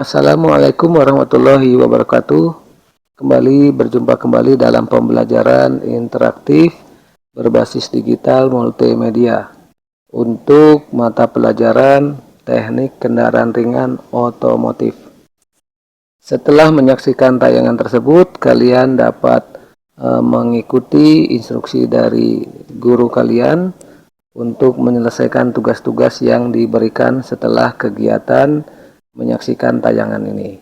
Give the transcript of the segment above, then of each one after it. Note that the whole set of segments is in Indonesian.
Assalamualaikum warahmatullahi wabarakatuh. Berjumpa kembali dalam pembelajaran interaktif berbasis digital multimedia untuk mata pelajaran teknik kendaraan ringan otomotif. Setelah menyaksikan tayangan tersebut, kalian dapat mengikuti instruksi dari guru kalian untuk menyelesaikan tugas-tugas yang diberikan setelah kegiatan menyaksikan tayangan ini.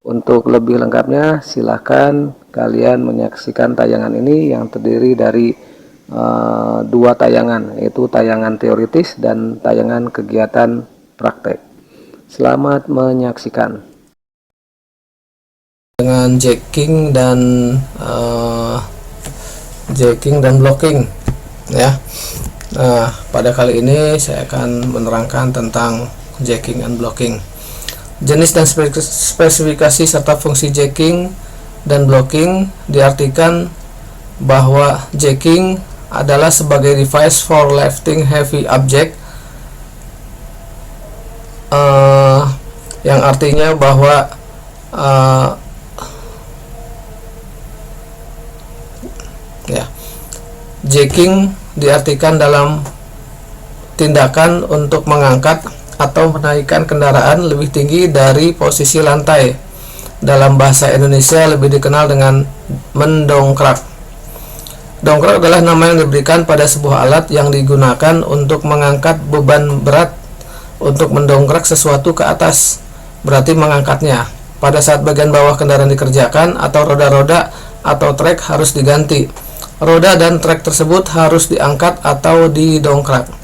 Untuk lebih lengkapnya, silakan kalian menyaksikan tayangan ini yang terdiri dari dua tayangan, yaitu tayangan teoritis dan tayangan kegiatan praktek. Selamat menyaksikan. Dengan jacking dan blocking, ya. Nah, pada kali ini saya akan menerangkan tentang jacking and blocking. Jenis dan spesifikasi serta fungsi jacking dan blocking diartikan bahwa jacking adalah sebagai device for lifting heavy object, yang artinya bahwa jacking diartikan dalam tindakan untuk mengangkat atau menaikkan kendaraan lebih tinggi dari posisi lantai. Dalam bahasa Indonesia lebih dikenal dengan mendongkrak. Dongkrak adalah nama yang diberikan pada sebuah alat yang digunakan untuk mengangkat beban berat. Untuk mendongkrak sesuatu ke atas berarti mengangkatnya. Pada saat bagian bawah kendaraan dikerjakan atau roda-roda atau trek harus diganti, roda dan trek tersebut harus diangkat atau didongkrak.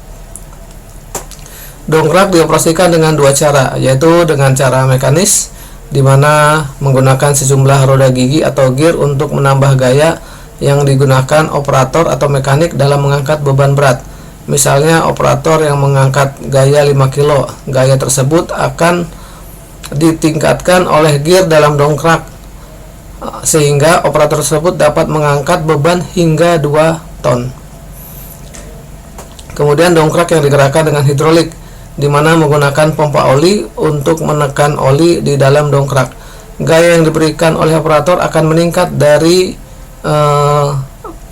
Dongkrak dioperasikan dengan dua cara, yaitu dengan cara mekanis, di mana menggunakan sejumlah roda gigi atau gear untuk menambah gaya yang digunakan operator atau mekanik dalam mengangkat beban berat. Misalnya operator yang mengangkat gaya 5 kilo, gaya tersebut akan ditingkatkan oleh gear dalam dongkrak, sehingga operator tersebut dapat mengangkat beban hingga 2 ton. Kemudian dongkrak yang digerakkan dengan hidrolik, di mana menggunakan pompa oli untuk menekan oli di dalam dongkrak. Gaya yang diberikan oleh operator akan meningkat dari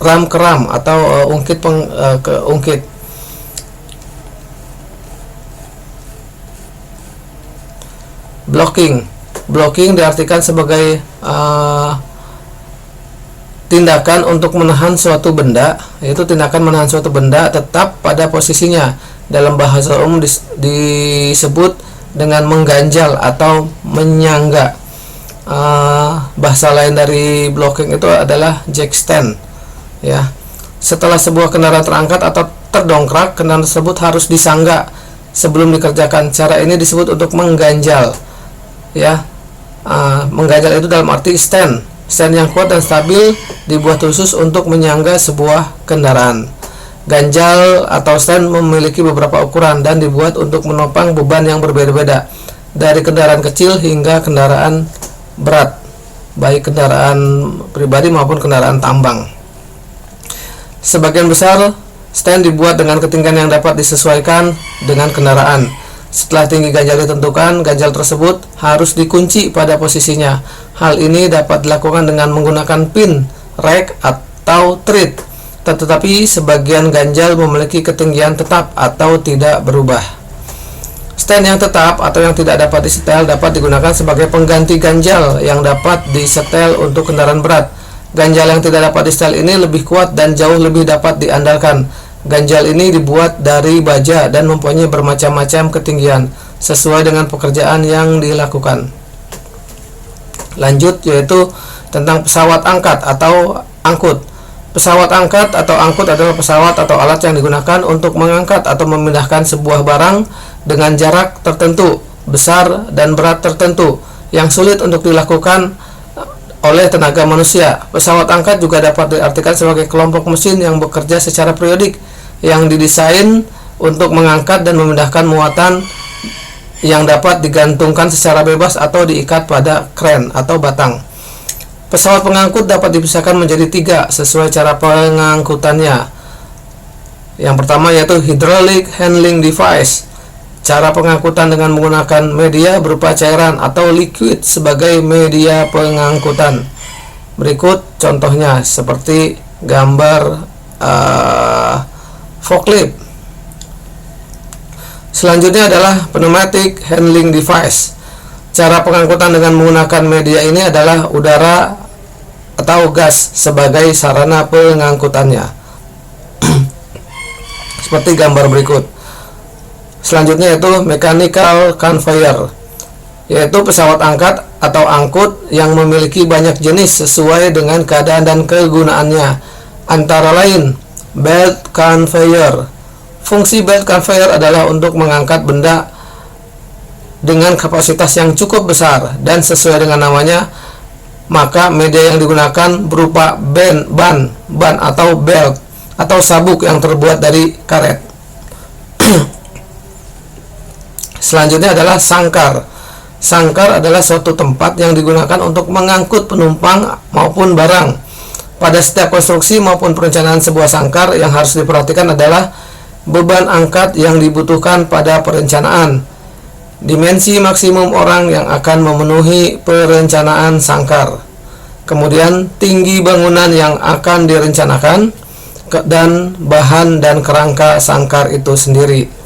ram ke ram atau ungkit ke ungkit. Blocking diartikan sebagai tindakan untuk menahan suatu benda, yaitu tindakan menahan suatu benda tetap pada posisinya. Dalam bahasa umum disebut dengan mengganjal atau menyangga. Bahasa lain dari blocking itu adalah jack stand, ya. Setelah sebuah kendaraan terangkat atau terdongkrak, kendaraan tersebut harus disangga sebelum dikerjakan. Cara ini disebut untuk mengganjal, ya. Mengganjal itu dalam arti stand yang kuat dan stabil dibuat khusus untuk menyangga sebuah kendaraan. Ganjal atau stand memiliki beberapa ukuran dan dibuat untuk menopang beban yang berbeda-beda, dari kendaraan kecil hingga kendaraan berat, baik kendaraan pribadi maupun kendaraan tambang. Sebagian besar stand dibuat dengan ketinggian yang dapat disesuaikan dengan kendaraan. Setelah tinggi ganjal ditentukan, ganjal tersebut harus dikunci pada posisinya. Hal ini dapat dilakukan dengan menggunakan pin, rake, atau thread. Tetapi sebagian ganjal memiliki ketinggian tetap atau tidak berubah. Stand yang tetap atau yang tidak dapat disetel dapat digunakan sebagai pengganti ganjal yang dapat disetel untuk kendaraan berat. Ganjal yang tidak dapat disetel ini lebih kuat dan jauh lebih dapat diandalkan. Ganjal ini dibuat dari baja dan mempunyai bermacam-macam ketinggian sesuai dengan pekerjaan yang dilakukan. Lanjut, yaitu tentang pesawat angkat atau angkut. Pesawat angkat atau angkut adalah pesawat atau alat yang digunakan untuk mengangkat atau memindahkan sebuah barang dengan jarak tertentu, besar dan berat tertentu yang sulit untuk dilakukan oleh tenaga manusia. Pesawat angkat juga dapat diartikan sebagai kelompok mesin yang bekerja secara periodik, yang didesain untuk mengangkat dan memindahkan muatan yang dapat digantungkan secara bebas atau diikat pada kren atau batang. Pesawat pengangkut dapat dipisahkan menjadi 3 sesuai cara pengangkutannya. Yang pertama yaitu hydraulic handling device. Cara pengangkutan dengan menggunakan media berupa cairan atau liquid sebagai media pengangkutan. Berikut contohnya seperti gambar forklift. Selanjutnya adalah pneumatic handling device. Cara pengangkutan dengan menggunakan media ini adalah udara atau gas sebagai sarana pengangkutannya. Seperti gambar berikut. Selanjutnya yaitu mechanical conveyor, yaitu pesawat angkat atau angkut yang memiliki banyak jenis sesuai dengan keadaan dan kegunaannya, antara lain belt conveyor. Fungsi belt conveyor adalah untuk mengangkat benda dengan kapasitas yang cukup besar dan sesuai dengan namanya, maka media yang digunakan berupa ban atau belt atau sabuk yang terbuat dari karet. Selanjutnya adalah sangkar. Sangkar adalah suatu tempat yang digunakan untuk mengangkut penumpang maupun barang. Pada setiap konstruksi maupun perencanaan sebuah sangkar, yang harus diperhatikan adalah beban angkat yang dibutuhkan pada perencanaan, dimensi maksimum orang yang akan memenuhi perencanaan sangkar, kemudian tinggi bangunan yang akan direncanakan, dan bahan dan kerangka sangkar itu sendiri.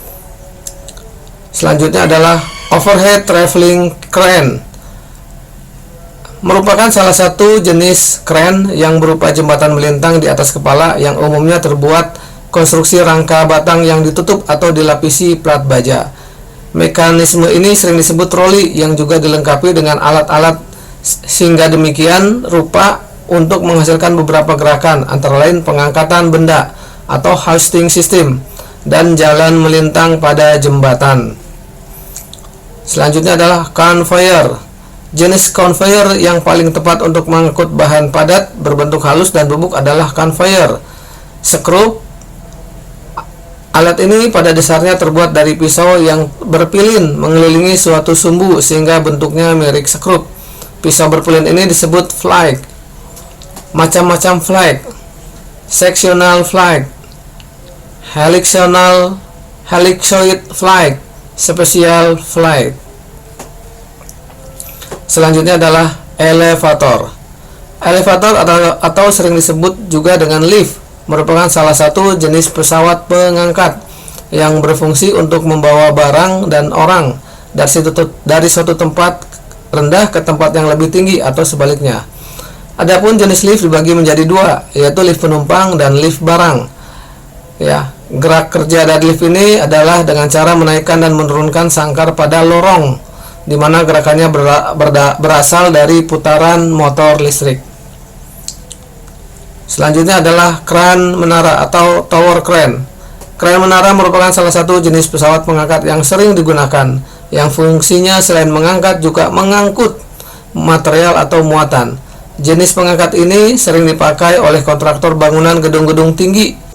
Selanjutnya adalah overhead traveling crane. Merupakan salah satu jenis crane yang berupa jembatan melintang di atas kepala yang umumnya terbuat konstruksi rangka batang yang ditutup atau dilapisi plat baja. Mekanisme ini sering disebut troli yang juga dilengkapi dengan alat-alat sehingga demikian rupa untuk menghasilkan beberapa gerakan, antara lain pengangkatan benda atau hoisting system dan jalan melintang pada jembatan. Selanjutnya adalah conveyor. Jenis conveyor yang paling tepat untuk mengangkut bahan padat berbentuk halus dan bubuk adalah conveyor skrup. Alat ini pada dasarnya terbuat dari pisau yang berpilin mengelilingi suatu sumbu sehingga bentuknya mirip skrup. Pisau berpilin ini disebut flake. Macam-macam flake: sectional flake, helixoid flake, special flake. Selanjutnya adalah elevator. Elevator atau sering disebut juga dengan lift merupakan salah satu jenis pesawat pengangkat yang berfungsi untuk membawa barang dan orang dari suatu tempat rendah ke tempat yang lebih tinggi atau sebaliknya. Adapun jenis lift dibagi menjadi dua, yaitu lift penumpang dan lift barang. Ya, gerak kerja dari lift ini adalah dengan cara menaikkan dan menurunkan sangkar pada lorong, di mana gerakannya berasal dari putaran motor listrik. Selanjutnya adalah kran menara atau tower crane. Kran menara merupakan salah satu jenis pesawat pengangkat yang sering digunakan, yang fungsinya selain mengangkat juga mengangkut material atau muatan. Jenis pengangkat ini sering dipakai oleh kontraktor bangunan gedung-gedung tinggi.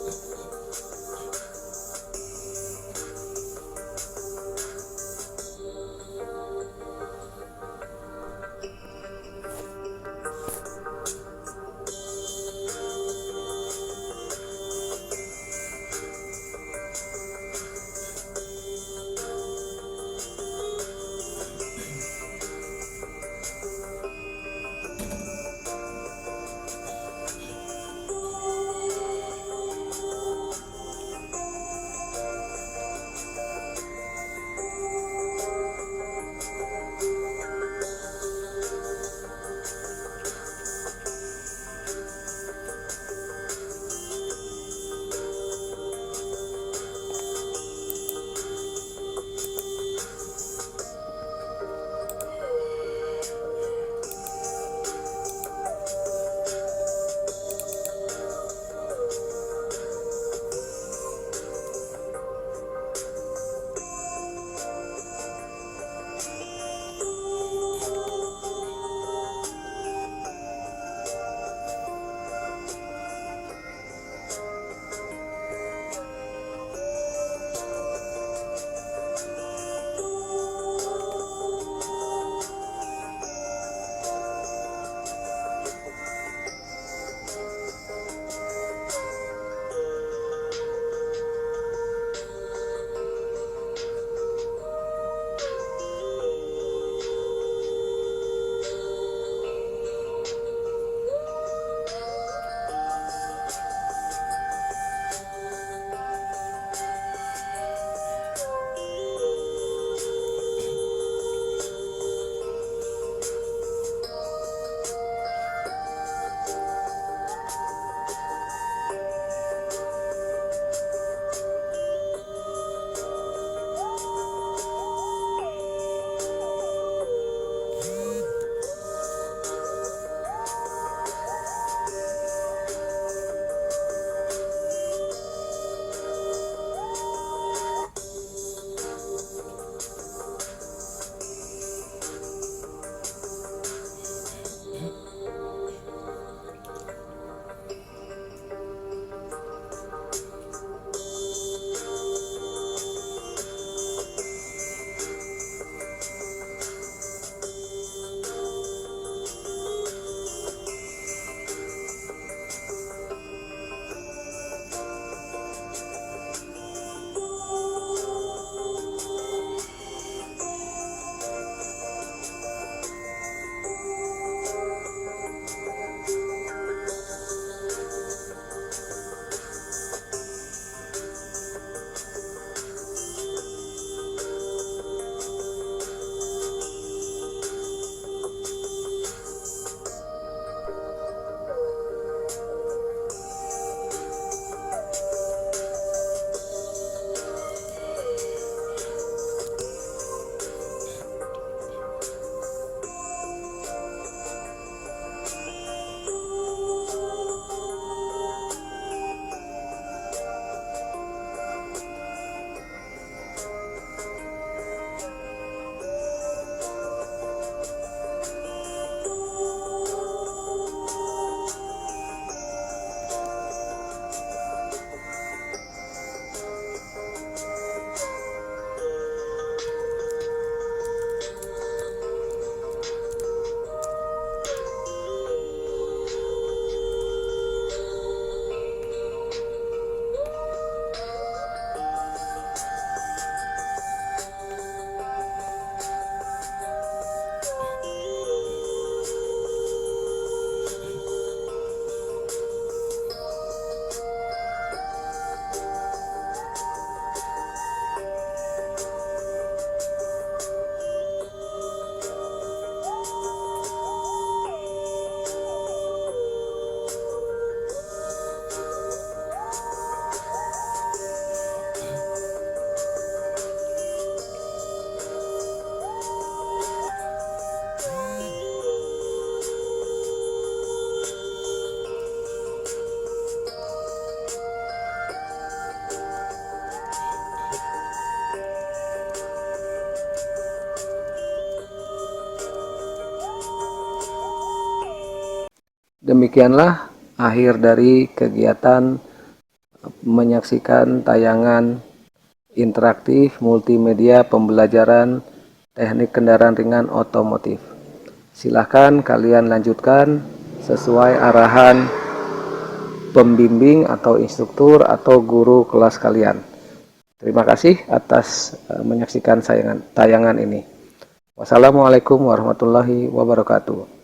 Demikianlah akhir dari kegiatan menyaksikan tayangan interaktif multimedia pembelajaran teknik kendaraan ringan otomotif. Silahkan kalian lanjutkan sesuai arahan pembimbing atau instruktur atau guru kelas kalian. Terima kasih atas menyaksikan tayangan ini. Wassalamualaikum warahmatullahi wabarakatuh.